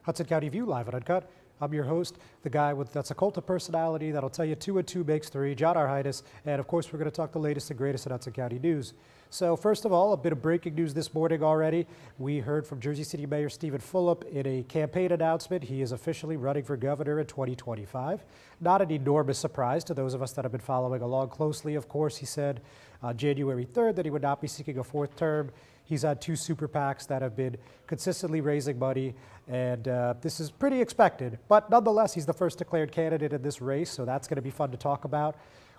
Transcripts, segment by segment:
Hudson County View live at Uncut. I'm your host, the guy that's a cult of personality that'll tell you 2 and 2 makes 3, John Arhitis, and of course we're going to talk the latest and greatest in Hudson County news. So first of all, a bit of breaking news this morning already. We heard from Jersey City Mayor Stephen Fulop in a campaign announcement. He is officially running for governor in 2025. Not an enormous surprise to those of us that have been following along closely. Of course, he said on January 3rd that he would not be seeking a 4th term. He's had 2 super PACs that have been consistently raising money, and this is pretty expected. But nonetheless, he's the first declared candidate in this race, so that's going to be fun to talk about.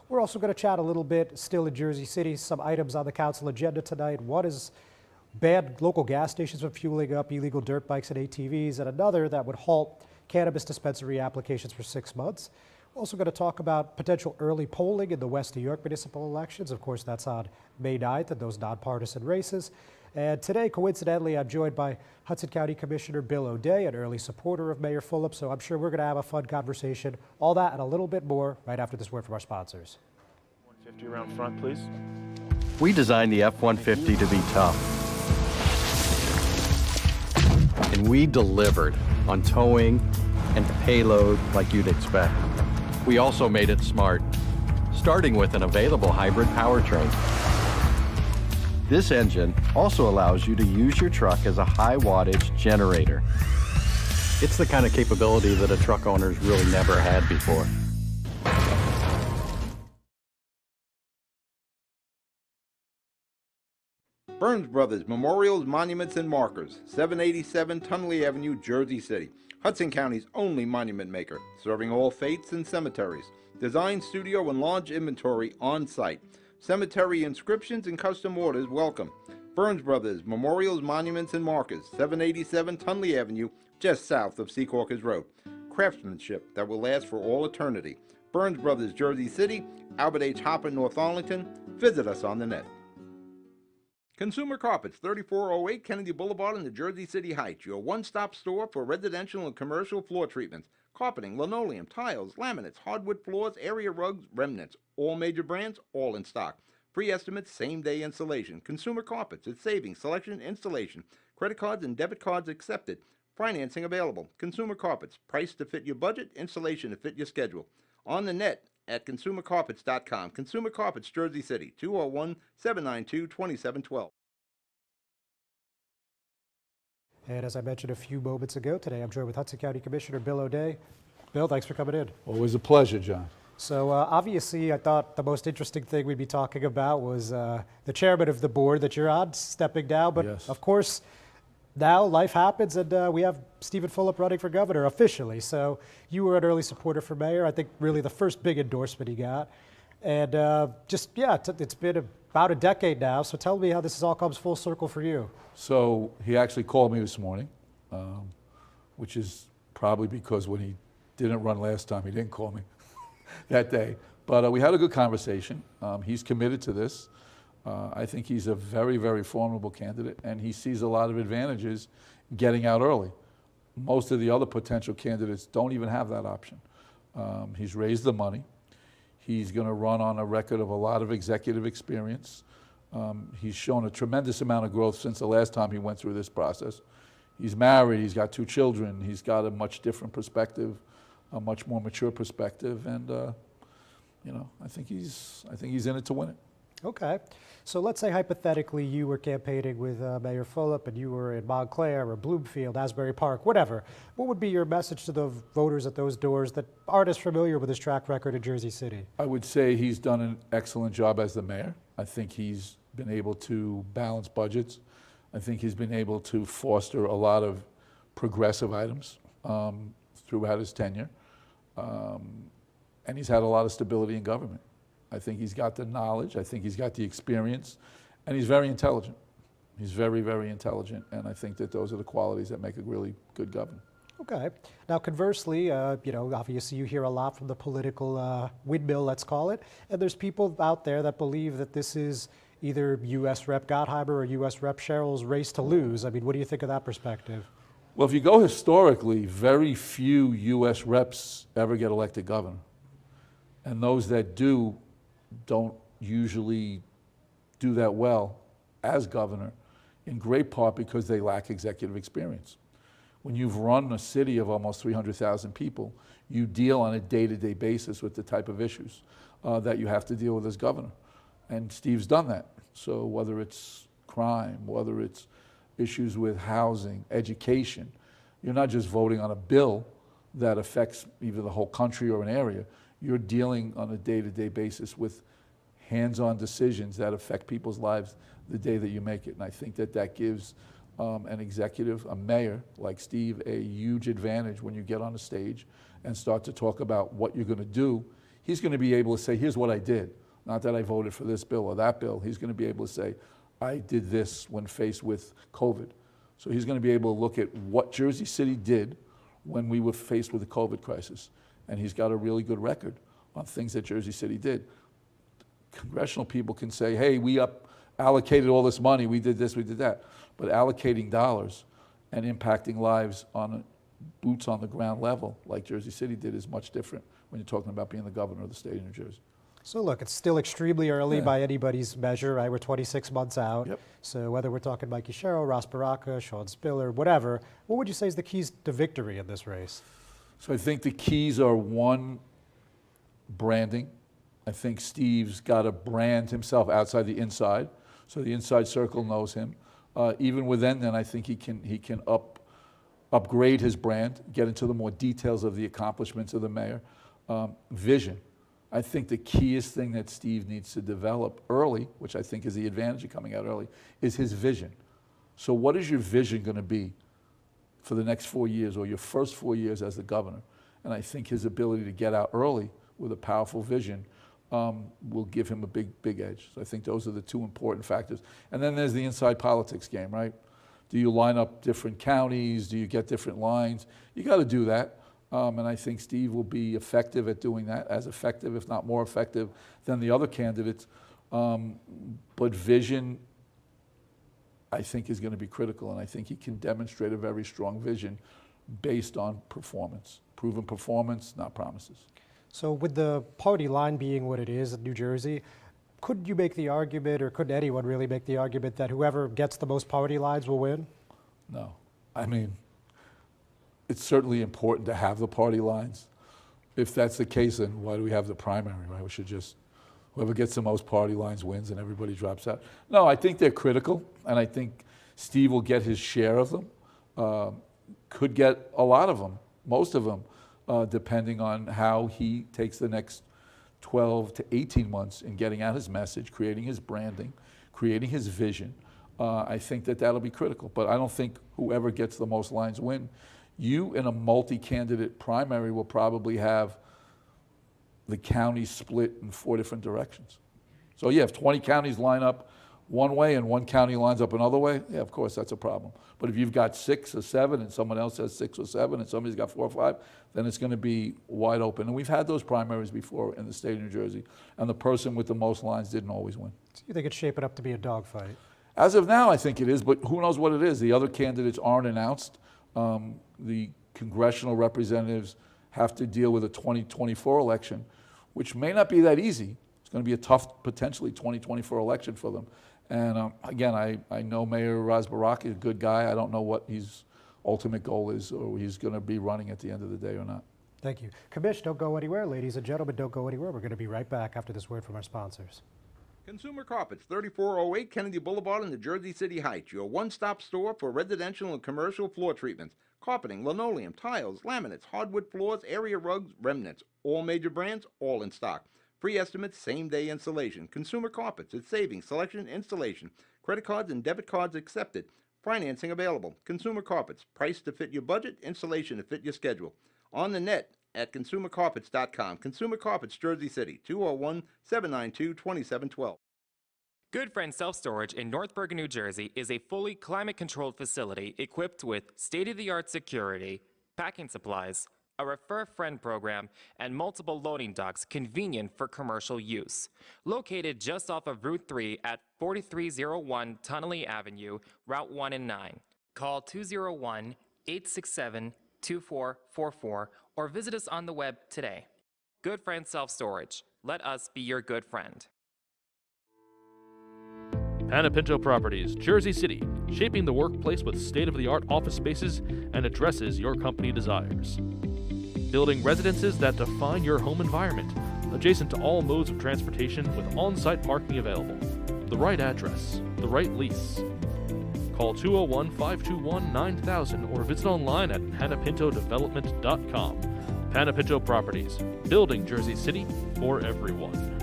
We're also going to chat a little bit, still in Jersey City, some items on the council agenda tonight. One is banned local gas stations from fueling up illegal dirt bikes and ATVs, and another that would halt cannabis dispensary applications for 6 months. We're also going to talk about potential early polling in the West New York municipal elections. Of course, that's on May 9th in those nonpartisan races. And today, coincidentally, I'm joined by Hudson County Commissioner Bill O'Day, an early supporter of Mayor Fulop, so I'm sure we're going to have a fun conversation. All that and a little bit more right after this word from our sponsors. 150 around front, please. We designed the F-150 to be tough. And we delivered on towing and payload like you'd expect. We also made it smart, starting with an available hybrid powertrain. This engine also allows you to use your truck as a high wattage generator. It's the kind of capability that a truck owner's really never had before. Burns Brothers Memorials, Monuments, and Markers, 787 Tunley Avenue, Jersey City. Hudson County's only monument maker, serving all faiths and cemeteries. Design, studio, and large inventory on site. Cemetery inscriptions and custom orders welcome. Burns Brothers Memorials, Monuments, and Markers, 787 Tunley Avenue, just south of Secaucus Road. Craftsmanship that will last for all eternity. Burns Brothers, Jersey City, Albert H. Hopper, North Arlington. Visit us on the net. Consumer Carpets, 3408 Kennedy Boulevard in the Jersey City Heights, your one-stop store for residential and commercial floor treatments, carpeting, linoleum, tiles, laminates, hardwood floors, area rugs, remnants, all major brands, all in stock. Free estimates, same-day installation. Consumer Carpets, it's savings, selection, installation. Credit cards and debit cards accepted. Financing available. Consumer Carpets, price to fit your budget, installation to fit your schedule. On the net at consumercarpets.com. Consumer Carpets, Jersey City, 201-792-2712. And as I mentioned a few moments ago, today I'm joined with Hudson County Commissioner Bill O'Day. Bill, thanks for coming in. Always a pleasure, John. So obviously, I thought the most interesting thing we'd be talking about was the chairman of the board that you're on stepping down. But yes, of course, now life happens, and we have Stephen Fulop running for governor officially. So you were an early supporter for mayor. I think really the first big endorsement he got. And it's been about a decade now. So tell me how this all comes full circle for you. So he actually called me this morning, which is probably because when he didn't run last time, he didn't call me that day. But we had a good conversation. He's committed to this. I think he's a very, very formidable candidate, and he sees a lot of advantages getting out early. Most of the other potential candidates don't even have that option. He's raised the money. He's going to run on a record of a lot of executive experience. He's shown a tremendous amount of growth since the last time he went through this process. He's married, he's got 2 children, he's got a much different perspective, a much more mature perspective, and I think he's in it to win it. Okay. So let's say hypothetically you were campaigning with Mayor Fulop and you were in Montclair or Bloomfield, Asbury Park, whatever. What would be your message to the voters at those doors that aren't as familiar with his track record in Jersey City? I would say he's done an excellent job as the mayor. I think he's been able to balance budgets. I think he's been able to foster a lot of progressive items throughout his tenure. And he's had a lot of stability in government. I think he's got the knowledge, I think he's got the experience, and he's very intelligent. He's very, very intelligent, and I think that those are the qualities that make a really good governor. Okay. Now, conversely, obviously you hear a lot from the political windmill, let's call it, and there's people out there that believe that this is either U.S. Rep. Gottheimer or U.S. Rep. Sherrill's race to lose. I mean, what do you think of that perspective? Well, if you go historically, very few U.S. reps ever get elected governor, and those that do don't usually do that well as governor, in great part because they lack executive experience. When you've run a city of almost 300,000 people, you deal on a day-to-day basis with the type of issues that you have to deal with as governor. And Steve's done that. So whether it's crime, whether it's issues with housing, education, you're not just voting on a bill that affects either the whole country or an area. You're dealing on a day-to-day basis with hands-on decisions that affect people's lives the day that you make it. And I think that that gives an executive, a mayor like Steve, a huge advantage when you get on a stage and start to talk about what you're going to do. He's going to be able to say, here's what I did. Not that I voted for this bill or that bill. He's going to be able to say, I did this when faced with COVID. So he's going to be able to look at what Jersey City did when we were faced with the COVID crisis. And he's got a really good record on things that Jersey City did. Congressional people can say, hey, we allocated all this money, we did this, we did that. But allocating dollars and impacting lives on a boots on the ground level, like Jersey City did, is much different when you're talking about being the governor of the state of New Jersey. So look, it's still extremely early by anybody's measure, right? We're 26 months out. Yep. So whether we're talking Mikey Sherrill, Ross Baraka, Sean Spiller, whatever, what would you say is the keys to victory in this race? So I think the keys are, one, branding. I think Steve's got to brand himself outside the inside, so the inside circle knows him. Even within then, I think he can upgrade his brand, get into the more details of the accomplishments of the mayor. Vision. I think the keyest thing that Steve needs to develop early, which I think is the advantage of coming out early, is his vision. So what is your vision going to be for the next 4 years or your first 4 years as the governor? And I think his ability to get out early with a powerful vision will give him a big edge. So I think those are the two important factors. And then there's the inside politics game, right? Do you line up different counties? Do you get different lines? You got to do that. And I think Steve will be effective at doing that, as effective, if not more effective, than the other candidates. But vision, I think, is going to be critical, and I think he can demonstrate a very strong vision based on performance. Proven performance, not promises. So with the party line being what it is in New Jersey, could you make the argument, or could anyone really make the argument, that whoever gets the most party lines will win? No. I mean, it's certainly important to have the party lines. If that's the case, then why do we have the primary, right? We should just, whoever gets the most party lines wins and everybody drops out. No, I think they're critical, and I think Steve will get his share of them. Could get a lot of them, most of them, depending on how he takes the next 12 to 18 months in getting out his message, creating his branding, creating his vision. I think that that'll be critical, but I don't think whoever gets the most lines win. You, in a multi-candidate primary, will probably have the county split in 4 different directions. So yeah, if 20 counties line up one way and one county lines up another way, yeah, of course, that's a problem. But if you've got 6 or 7 and someone else has 6 or 7 and somebody's got 4 or 5, then it's going to be wide open. And we've had those primaries before in the state of New Jersey, and the person with the most lines didn't always win. So you think it's shaping up to be a dogfight? As of now, I think it is, but who knows what it is. The other candidates aren't announced. The congressional representatives have to deal with a 2024 election, which may not be that easy. It's going to be a tough, potentially, 2024 election for them. And again, I know Mayor Ras Baraka is a good guy. I don't know what his ultimate goal is, or he's going to be running at the end of the day or not. Thank you. Commish, don't go anywhere. Ladies and gentlemen, don't go anywhere. We're going to be right back after this word from our sponsors. Consumer Carpets, 3408 Kennedy Boulevard in the Jersey City Heights, your one-stop store for residential and commercial floor treatments, carpeting, linoleum, tiles, laminates, hardwood floors, area rugs, remnants, all major brands, all in stock. Free estimates, same-day installation. Consumer Carpets, it's savings, selection, installation. Credit cards and debit cards accepted. Financing available. Consumer Carpets, price to fit your budget, installation to fit your schedule. On the net at consumercarpets.com. Consumer Carpets, Jersey City, 201-792-2712. Good Friend Self-Storage in North Bergen, New Jersey is a fully climate-controlled facility equipped with state-of-the-art security, packing supplies, a Refer a Friend program, and multiple loading docks convenient for commercial use. Located just off of Route 3 at 4301 Tunnelly Avenue, Route 1 and 9. Call 201-867-2444 or visit us on the web today. Good Friend Self-Storage. Let us be your good friend. Panepinto Properties, Jersey City, shaping the workplace with state-of-the-art office spaces and addresses your company desires. Building residences that define your home environment, adjacent to all modes of transportation with on-site parking available. The right address, the right lease. Call 201-521-9000 or visit online at panepintodevelopment.com. Panepinto Properties, building Jersey City for everyone.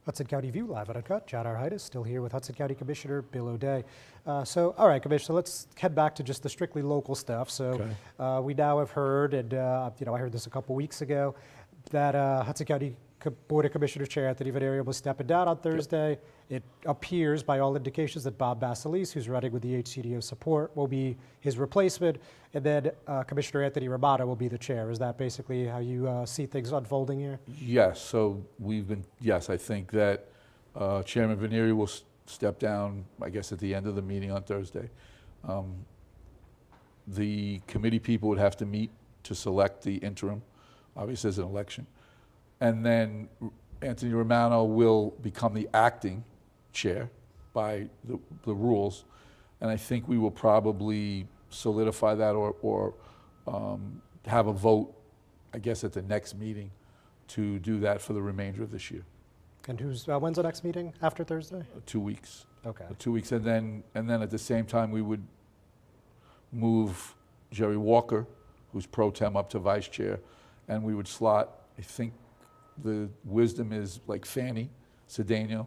Hudson County View live at Uncut. John Arhitis still here with Hudson County Commissioner Bill O'Day. All right, Commissioner, let's head back to just the strictly local stuff. So we now have heard, and I heard this a couple weeks ago, that Hudson County Board of Commissioners Chair Anthony Venerio was stepping down on Thursday. It appears, by all indications, that Bob Basilise, who's running with the HCDO support, will be his replacement, and then Commissioner Anthony Romano will be the chair. Is that basically how you see things unfolding here? Yes, so I think that Chairman Venerio will step down, I guess, at the end of the meeting on Thursday. The committee people would have to meet to select the interim, obviously as an election. And then Anthony Romano will become the acting chair by the rules. And I think we will probably solidify that or have a vote, I guess, at the next meeting to do that for the remainder of this year. And when's the next meeting after Thursday? 2 weeks. Okay. 2 weeks, and then at the same time we would move Jerry Walker, who's pro tem, up to vice chair, and we would slot, I think the wisdom is like Fanny Cedeno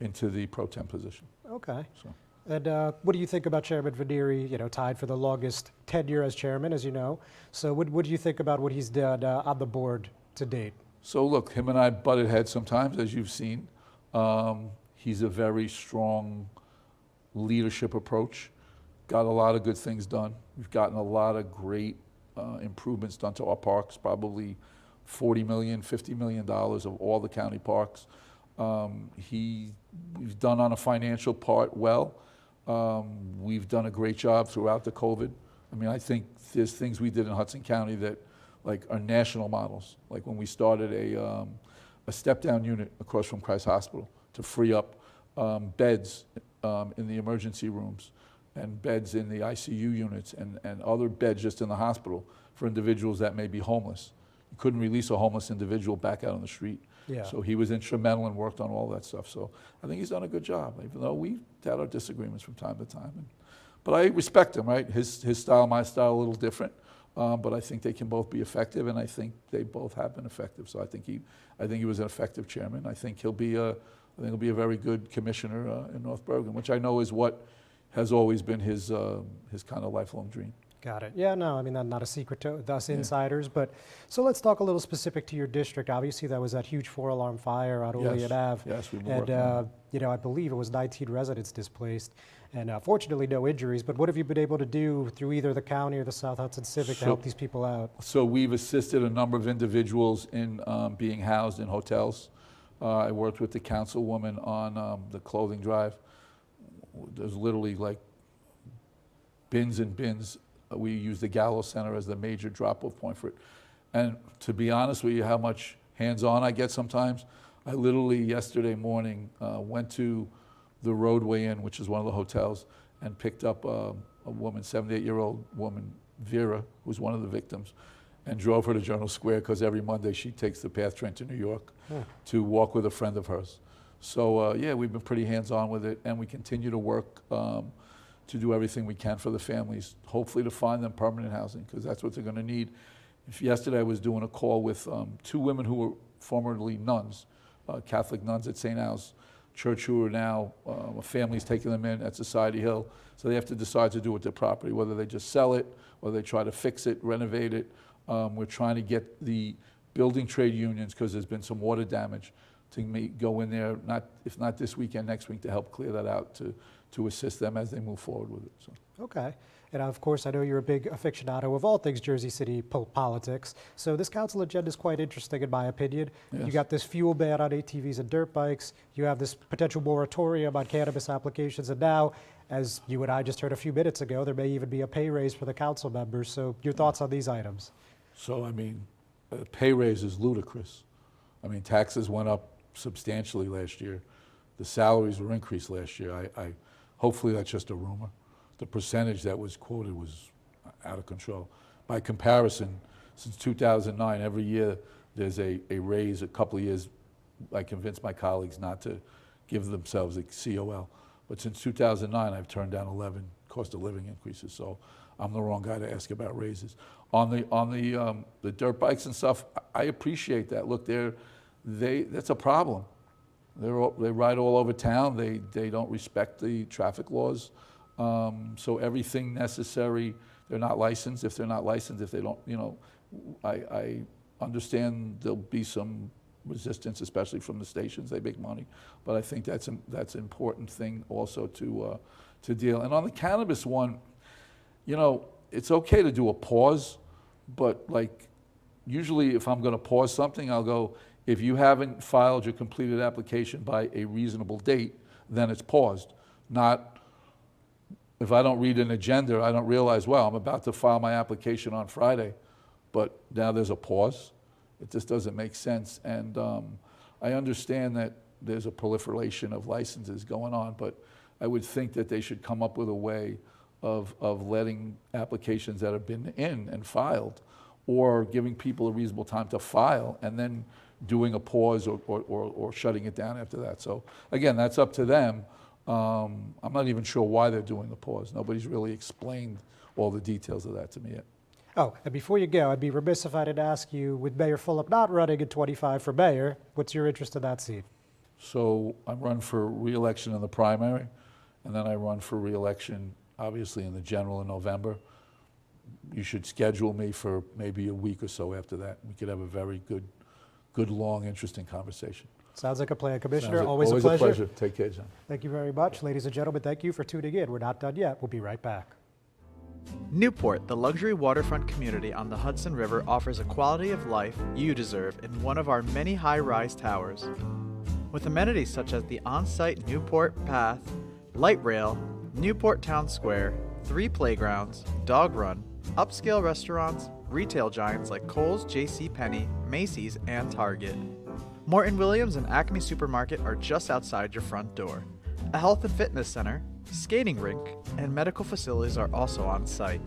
into the pro tem position. Okay. So. And what do you think about Chairman Veneri, tied for the longest tenure as chairman, as you know? So what do you think about what he's done on the board to date? So look, him and I butted heads sometimes, as you've seen. He's a very strong leadership approach, got a lot of good things done. We've gotten a lot of great improvements done to our parks, probably $40 million, $50 million of all the county parks. We've done on a financial part well. We've done a great job throughout the COVID. I mean, I think there's things we did in Hudson County that are national models. Like when we started a step-down unit across from Christ Hospital to free up beds in the emergency rooms and beds in the ICU units and other beds just in the hospital for individuals that may be homeless. You couldn't release a homeless individual back out on the street. Yeah. So he was instrumental and worked on all that stuff. So I think he's done a good job, even though we've had our disagreements from time to time. But I respect him, right? His style, my style, a little different. But I think they can both be effective, and I think they both have been effective. So I think he was an effective chairman. I think he'll be a very good commissioner in North Bergen, which I know is what has always been his kind of lifelong dream. Got it. Yeah, no, I mean, not a secret to us insiders, but so let's talk a little specific to your district. Obviously, that was that huge 4-alarm fire out Olean Ave. Yes, we've been and working on I believe it was 19 residents displaced, and fortunately no injuries. But what have you been able to do through either the county or the South Hudson Civic to help these people out? So we've assisted a number of individuals in being housed in hotels. I worked with the councilwoman on the clothing drive. There's literally like bins and bins. We use the Gallo Center as the major drop-off point for it. And to be honest with you, how much hands-on I get sometimes, I literally yesterday morning went to the Roadway Inn, which is one of the hotels, and picked up a woman, 78-year-old woman, Vera, who's one of the victims, and drove her to Journal Square because every Monday she takes the PATH train to New York to walk with a friend of hers. So yeah, we've been pretty hands-on with it, and we continue to work to do everything we can for the families, hopefully to find them permanent housing, because that's what they're going to need. Yesterday I was doing a call with 2 women who were formerly nuns, Catholic nuns at St. Al's Church, who are now, a family's taking them in at Society Hill, so they have to decide to do with their property, whether they just sell it, or they try to fix it, renovate it. We're trying to get the building trade unions, because there's been some water damage, to go in there, if not this weekend, next week, to help clear that out, to assist them as they move forward with it. So. Okay. And of course, I know you're a big aficionado of all things Jersey City politics. So this council agenda is quite interesting, in my opinion. Yes. You got this fuel ban on ATVs and dirt bikes. You have this potential moratorium on cannabis applications. And now, as you and I just heard a few minutes ago, there may even be a pay raise for the council members. So your thoughts on these items? So, I mean, pay raise is ludicrous. I mean, taxes went up substantially last year. the salaries were increased last year. Hopefully that's just a rumor. The percentage that was quoted was out of control. By comparison, since 2009, every year there's a raise. A couple of years, I convinced my colleagues not to give themselves a COL. But since 2009, I've turned down 11 cost of living increases. So I'm the wrong guy to ask about raises. On the dirt bikes and stuff, I appreciate that. Look, that's a problem. They ride all over town. They don't respect the traffic laws. So everything necessary, they're not licensed. If they're not licensed, if they don't, I understand there'll be some resistance, especially from the stations. They make money, but I think that's an important thing also to deal. And on the cannabis one, it's okay to do a pause, but like usually if I'm going to pause something, I'll go, if you haven't filed your completed application by a reasonable date, then it's paused. Not if I don't read an agenda, I don't realize, well, I'm about to file my application on Friday, but now there's a pause. It just doesn't make sense. And I understand that there's a proliferation of licenses going on, but I would think that they should come up with a way of letting applications that have been in and filed, or giving people a reasonable time to file, and then doing a pause or shutting it down after that. So again, that's up to them. I'm not even sure why they're doing the pause. Nobody's really explained all the details of that to me yet. Oh, and before you go, I'd be remiss if I didn't ask you, with Mayor Fulop not running in 25 for mayor, what's your interest in that seat? So I run for re-election in the primary, and then I run for re-election, obviously, in the general in November. You should schedule me for maybe a week or so after that. We could have a very good, long, interesting conversation. Sounds like a plan, Commissioner. Sounds like- Always a always pleasure. Take care, John. Thank you very much. Ladies and gentlemen, thank you for tuning in. We're not done yet. We'll be right back. Newport, the luxury waterfront community on the Hudson River, offers a quality of life you deserve in one of our many high-rise towers. With amenities such as the on-site Newport Path, light rail, Newport Town Square, 3 playgrounds, dog run, upscale restaurants, retail giants like Kohl's, JCPenney, Macy's, and Target. Morton Williams and Acme Supermarket are just outside your front door. A health and fitness center, skating rink, and medical facilities are also on site.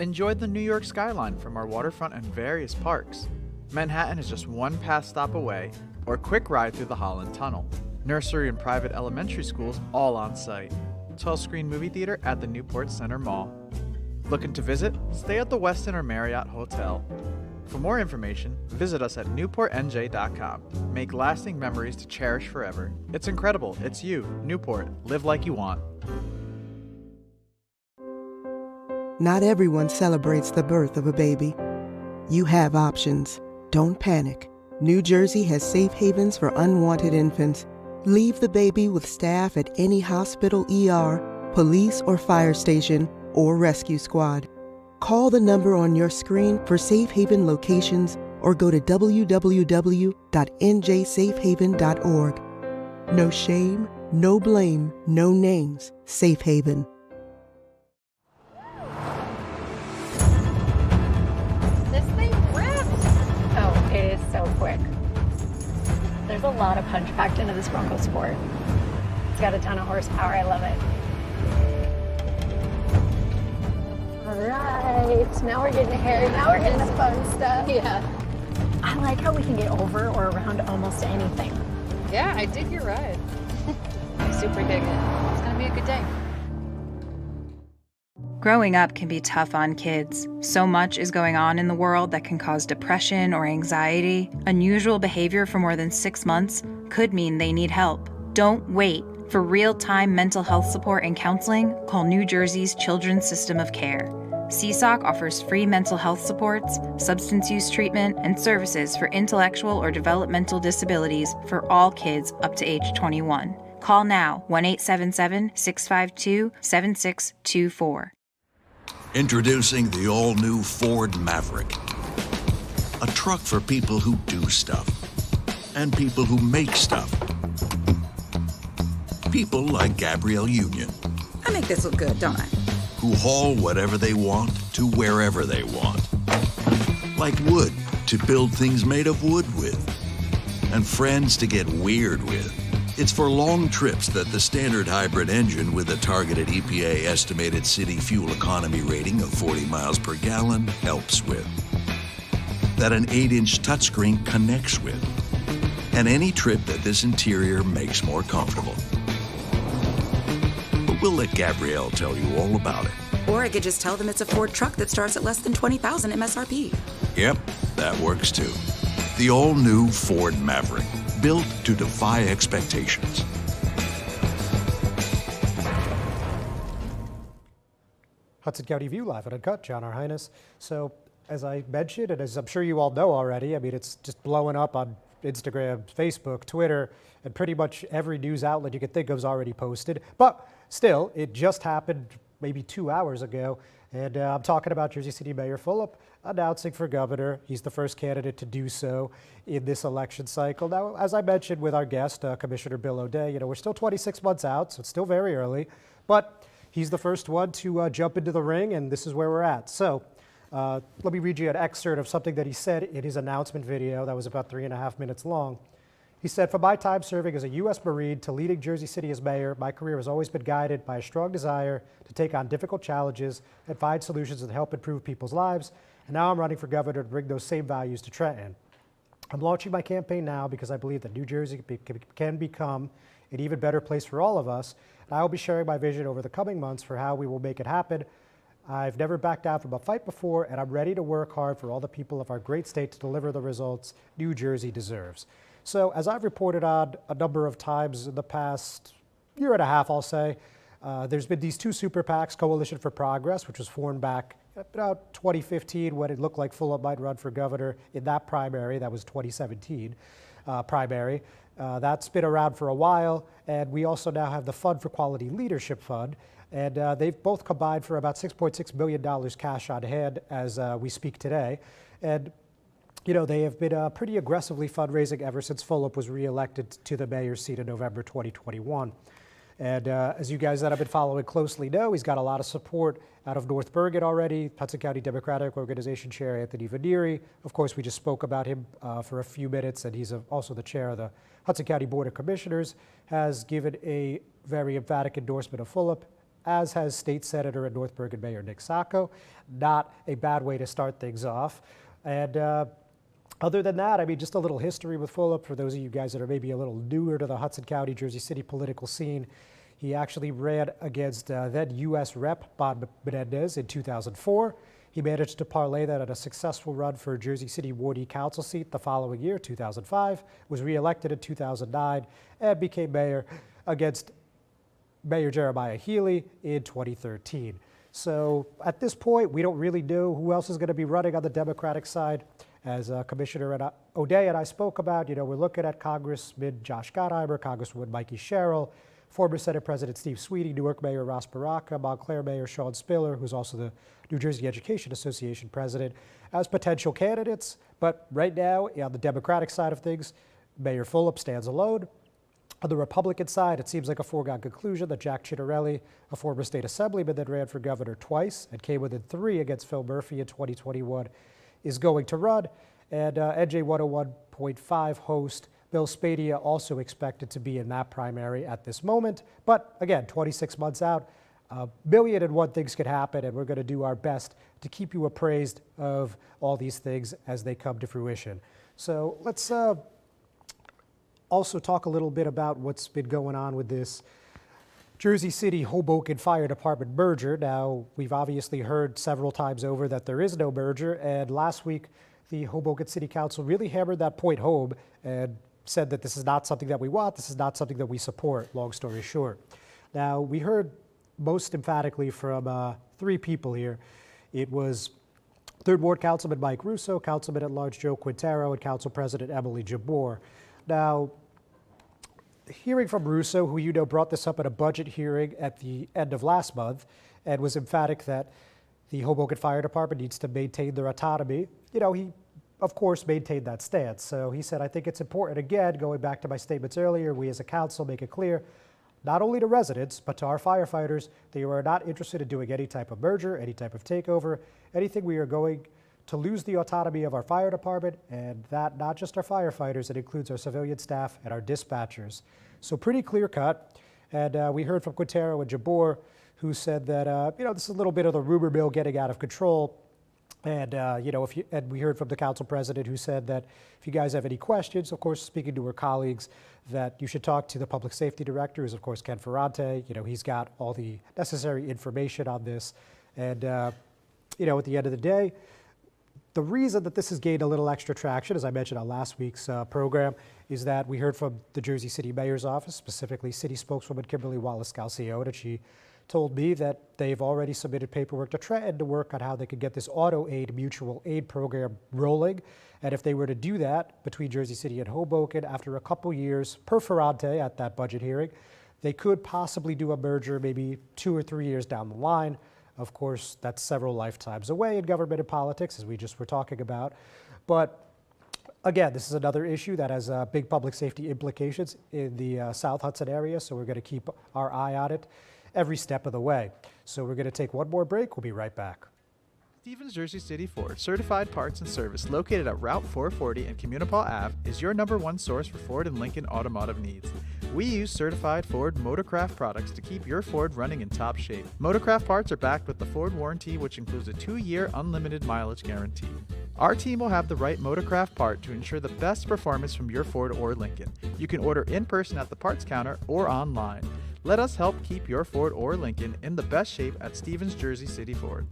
Enjoy the New York skyline from our waterfront and various parks. Manhattan is just one pass stop away, or quick ride through the Holland Tunnel. Nursery and private elementary schools all on site. 12-screen movie theater at the Newport Center Mall. Looking to visit? Stay at the Westin or Marriott Hotel. For more information, visit us at newportnj.com. Make lasting memories to cherish forever. It's incredible. It's you, Newport. Live like you want. Not everyone celebrates the birth of a baby. You have options. Don't panic. New Jersey has safe havens for unwanted infants. Leave the baby with staff at any hospital, ER, police or fire station, or rescue squad. Call the number on your screen for safe haven locations or go to www.njsafehaven.org. No shame, no blame, no names. Safe Haven. This thing rips! Oh, it is so quick. There's a lot of punch packed into this Bronco Sport. It's got a ton of horsepower. I love it. All right, now we're getting hairy. Now we're getting the fun stuff. Yeah. I like how we can get over or around almost anything. Yeah, I dig your ride. I super dig it. It's gonna be a good day. Growing up can be tough on kids. So much is going on in the world that can cause depression or anxiety. Unusual behavior for more than 6 months could mean they need help. Don't wait. For real-time mental health support and counseling, call New Jersey's Children's System of Care. CSOC offers free mental health supports, substance use treatment, and services for intellectual or developmental disabilities for all kids up to age 21. Call now, 1-877-652-7624. Introducing the all-new Ford Maverick. A truck for people who do stuff. And people who make stuff. People like Gabrielle Union. I make this look good, don't I? Who haul whatever they want to wherever they want. Like wood to build things made of wood with. And friends to get weird with. It's for long trips that the standard hybrid engine with a targeted EPA estimated city fuel economy rating of 40 miles per gallon helps with. That an 8-inch touchscreen connects with. And any trip that this interior makes more comfortable. But we'll let Gabrielle tell you all about it. Or I could just tell them it's a Ford truck that starts at less than $20,000 MSRP. Yep, that works too. The all-new Ford Maverick, built to defy expectations. Hudson County View live at Uncut, John R. Highness. So as I mentioned, and as I'm sure you all know already, I mean, it's just blowing up on Instagram, Facebook, Twitter, and pretty much every news outlet you could think of is already posted. But still, it just happened maybe 2 hours ago. And I'm talking about Jersey City Mayor Fulop announcing for governor. He's the first candidate to do so in this election cycle. Now, as I mentioned with our guest, Commissioner Bill O'Day, we're still 26 months out, so it's still very early. But he's the first one to jump into the ring, and this is where we're at. So let me read you an excerpt of something that he said in his announcement video that was about 3.5 minutes long. He said, "From my time serving as a U.S. Marine to leading Jersey City as mayor, my career has always been guided by a strong desire to take on difficult challenges and find solutions that help improve people's lives. And now I'm running for governor to bring those same values to Trenton. I'm launching my campaign now because I believe that New Jersey can become an even better place for all of us. And I will be sharing my vision over the coming months for how we will make it happen. I've never backed down from a fight before, and I'm ready to work hard for all the people of our great state to deliver the results New Jersey deserves." So as I've reported on a number of times in the past year and a half, I'll say, there's been these two super PACs, Coalition for Progress, which was formed back about 2015 when it looked like Fulop might run for governor in that primary. That was 2017 primary. That's been around for a while. And we also now have the Fund for Quality Leadership Fund. And they've both combined for about $6.6 million cash on hand as we speak today. And they have been pretty aggressively fundraising ever since Fulop was reelected to the mayor's seat in November 2021. And as you guys that have been following closely know, he's got a lot of support out of North Bergen already. Hudson County Democratic Organization Chair Anthony Vanieri. Of course, we just spoke about him for a few minutes, and he's also the chair of the Hudson County Board of Commissioners, has given a very emphatic endorsement of Fulop, as has State Senator and North Bergen Mayor Nick Sacco. Not a bad way to start things off. And other than that, I mean, just a little history with Fulop for those of you guys that are maybe a little newer to the Hudson County, Jersey City political scene. He actually ran against then U.S. Rep. Bob Menendez in 2004. He managed to parlay that at a successful run for Jersey City Ward E Council seat the following year, 2005, was reelected in 2009, and became mayor against Mayor Jeremiah Healy in 2013. So at this point, we don't really know who else is going to be running on the Democratic side. As Commissioner O'Day and I spoke about, we're looking at Congressman Josh Gottheimer, Congresswoman Mikey Sherrill, former Senate President Steve Sweetie, Newark Mayor Ross Baraka, Montclair Mayor Sean Spiller, who's also the New Jersey Education Association president, as potential candidates. But right now, on the Democratic side of things, Mayor Fulop stands alone. On the Republican side, it seems like a foregone conclusion that Jack Cirillo, a former state assemblyman that ran for governor twice and came within 3 against Phil Murphy in 2021, is going to run. And NJ 101.5 host Bill Spadia also expected to be in that primary at this moment. But again, 26 months out, a million and one things could happen, and we're going to do our best to keep you appraised of all these things as they come to fruition. So let's also talk a little bit about what's been going on with this Jersey City Hoboken Fire Department merger. Now, we've obviously heard several times over that there is no merger, and last week the Hoboken City Council really hammered that point home and said that this is not something that we want, this is not something that we support, long story short. Now, we heard most emphatically from 3 people here. It was 3rd Ward Councilman Mike Russo, Councilman at Large Joe Quintero, and Council President Emily Jabor. Now, hearing from Russo, who brought this up at a budget hearing at the end of last month, and was emphatic that the Hoboken Fire Department needs to maintain their autonomy, he, of course, maintained that stance. So he said, I think it's important, again, going back to my statements earlier, we as a council make it clear, not only to residents, but to our firefighters, that you are not interested in doing any type of merger, any type of takeover. Anything we are going to lose the autonomy of our fire department, and that not just our firefighters, it includes our civilian staff and our dispatchers. So pretty clear cut. And we heard from Quintero and Jabor, who said that, this is a little bit of the rumor mill getting out of control. And, and we heard from the council president, who said that if you guys have any questions, of course, speaking to her colleagues, that you should talk to the public safety director, who's of course Ken Ferrante. He's got all the necessary information on this. And, at the end of the day, the reason that this has gained a little extra traction, as I mentioned on last week's program, is that we heard from the Jersey City Mayor's office, specifically City Spokeswoman Kimberly Wallace-Calcione, and she told me that they've already submitted paperwork to Trenton to work on how they could get this auto aid mutual aid program rolling. And if they were to do that between Jersey City and Hoboken after a couple years, per Ferrante at that budget hearing, they could possibly do a merger maybe 2 or 3 years down the line. Of course, that's several lifetimes away in government and politics, as we just were talking about. But again, this is another issue that has big public safety implications in the South Hudson area, so we're going to keep our eye on it every step of the way. So we're going to take one more break. We'll be right back. Stevens Jersey City Ford, certified parts and service located at Route 440 and Communipaw Ave, is your #1 source for Ford and Lincoln automotive needs. We use certified Ford Motorcraft products to keep your Ford running in top shape. Motorcraft parts are backed with the Ford warranty, which includes a 2-year unlimited mileage guarantee. Our team will have the right Motorcraft part to ensure the best performance from your Ford or Lincoln. You can order in person at the parts counter or online. Let us help keep your Ford or Lincoln in the best shape at Stevens Jersey City Ford.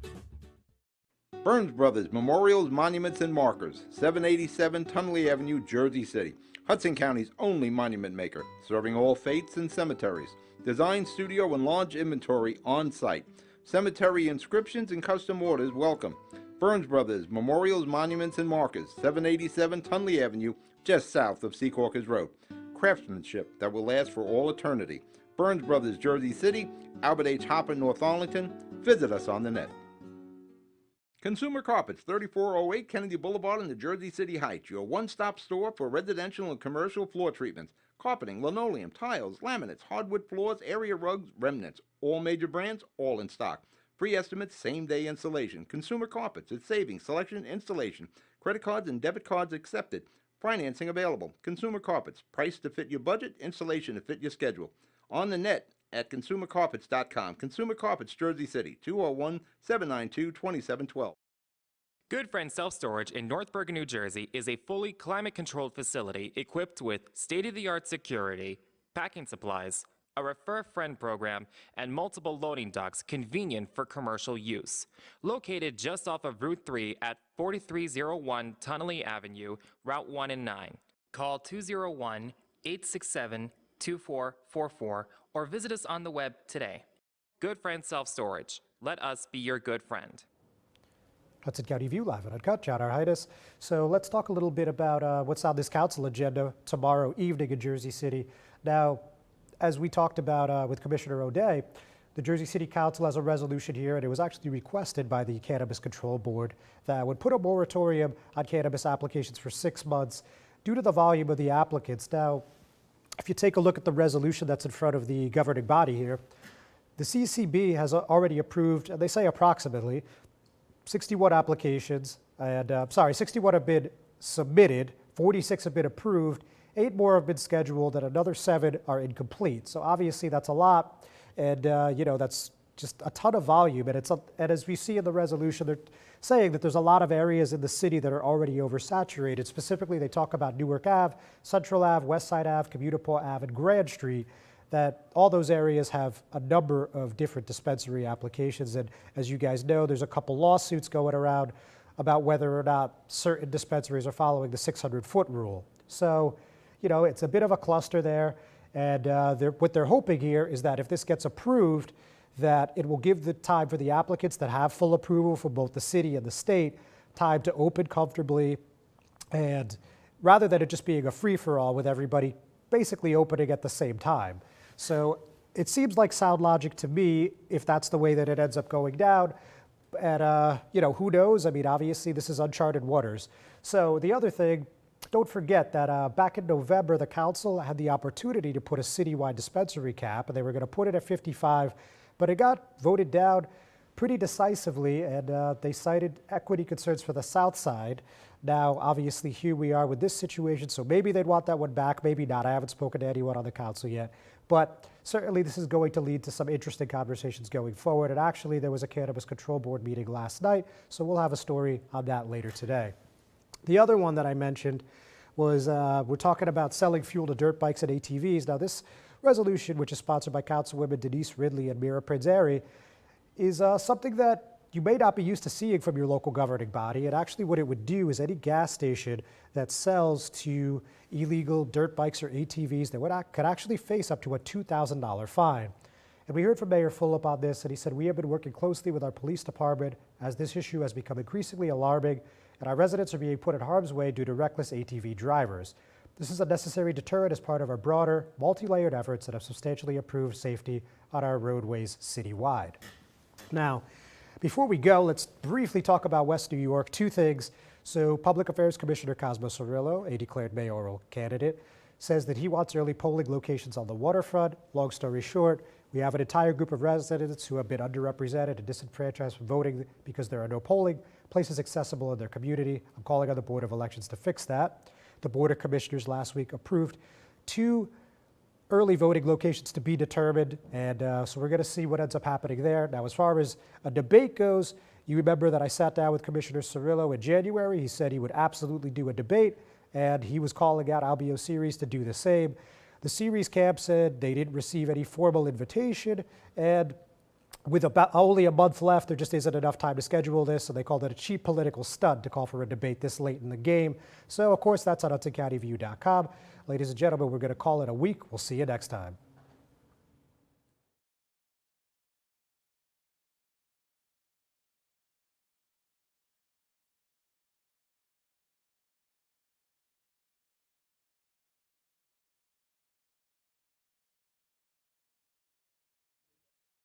Burns Brothers Memorials, Monuments, and Markers, 787 Tunley Avenue, Jersey City. Hudson County's only monument maker, serving all faiths and cemeteries. Design, studio, and large inventory on site. Cemetery inscriptions and custom orders welcome. Burns Brothers Memorials, Monuments, and Markers, 787 Tunley Avenue, just south of Secaucus Road. Craftsmanship that will last for all eternity. Burns Brothers, Jersey City, Albert H. Hopper, North Arlington. Visit us on the net. Consumer Carpets, 3408 Kennedy Boulevard in the Jersey City Heights, your one-stop store for residential and commercial floor treatments, carpeting, linoleum, tiles, laminates, hardwood floors, area rugs, remnants, all major brands, all in stock. Free estimates, same-day installation. Consumer Carpets, it's savings, selection, installation. Credit cards and debit cards accepted. Financing available. Consumer Carpets, price to fit your budget, installation to fit your schedule. On the net at consumercarpets.com. Consumer Carpets, Jersey City, 201-792-2712. Good Friend Self-Storage in North Bergen, New Jersey is a fully climate-controlled facility equipped with state-of-the-art security, packing supplies, a Refer a Friend program, and multiple loading docks convenient for commercial use. Located just off of Route 3 at 4301 Tunnelly Avenue, Route 1 and 9. Call 201-867-2444 or visit us on the web today. Good Friend Self-Storage. Let us be your good friend. Hudson County View live and uncut. John Arhitis. So let's talk a little bit about what's on this council agenda tomorrow evening in Jersey City. Now, as we talked about with Commissioner O'Day, the Jersey City Council has a resolution here, and it was actually requested by the Cannabis Control Board that would put a moratorium on cannabis applications for 6 months due to the volume of the applicants. Now, if you take a look at the resolution that's in front of the governing body here, the CCB has already approved, and they say approximately, 61 applications, and 61 have been submitted, 46 have been approved, 8 more have been scheduled, and another 7 are incomplete. So obviously that's a lot, and that's just a ton of volume. And and as we see in the resolution, they're saying that there's a lot of areas in the city that are already oversaturated. Specifically, they talk about Newark Ave, Central Ave, West Side Ave, Communipaw Ave, and Grand Street, that all those areas have a number of different dispensary applications. And as you guys know, there's a couple lawsuits going around about whether or not certain dispensaries are following the 600-foot rule. So, it's a bit of a cluster there. And what they're hoping here is that if this gets approved, that it will give the time for the applicants that have full approval from both the city and the state time to open comfortably, and rather than it just being a free-for-all with everybody basically opening at the same time. So it seems like sound logic to me if that's the way that it ends up going down. And, who knows? I mean, obviously this is uncharted waters. So the other thing, don't forget that back in November, the council had the opportunity to put a citywide dispensary cap, and they were going to put it at 55, but it got voted down pretty decisively, and they cited equity concerns for the south side. Now, obviously, here we are with this situation, so maybe they'd want that one back, maybe not. I haven't spoken to anyone on the council yet, but certainly this is going to lead to some interesting conversations going forward. And actually, there was a Cannabis Control Board meeting last night, so we'll have a story on that later today. The other one that I mentioned was we're talking about selling fuel to dirt bikes and ATVs. Now, this resolution, which is sponsored by Councilwomen Denise Ridley and Mira Prinzari, is something that you may not be used to seeing from your local governing body. And actually what it would do is any gas station that sells to illegal dirt bikes or ATVs that could actually face up to a $2,000 fine. And we heard from Mayor Fulop on this, and he said, we have been working closely with our police department as this issue has become increasingly alarming, and our residents are being put in harm's way due to reckless ATV drivers. This is a necessary deterrent as part of our broader, multi-layered efforts that have substantially improved safety on our roadways citywide. Now, before we go, let's briefly talk about West New York. Two things. So Public Affairs Commissioner Cosmo Cirillo, a declared mayoral candidate, says that he wants early polling locations on the waterfront. Long story short, we have an entire group of residents who have been underrepresented and disenfranchised from voting because there are no polling places accessible in their community. I'm calling on the Board of Elections to fix that. The Board of Commissioners last week approved 2 early voting locations to be determined, and so we're going to see what ends up happening there. Now, as far as a debate goes, you remember that I sat down with Commissioner Cirillo in January. He said he would absolutely do a debate, and he was calling out Albio Series to do the same. The Series camp said they didn't receive any formal invitation, and with about only a month left, there just isn't enough time to schedule this, so they called it a cheap political stunt to call for a debate this late in the game. So, of course, that's on HudsonCountyView.com. Ladies and gentlemen, we're going to call it a week. We'll see you next time.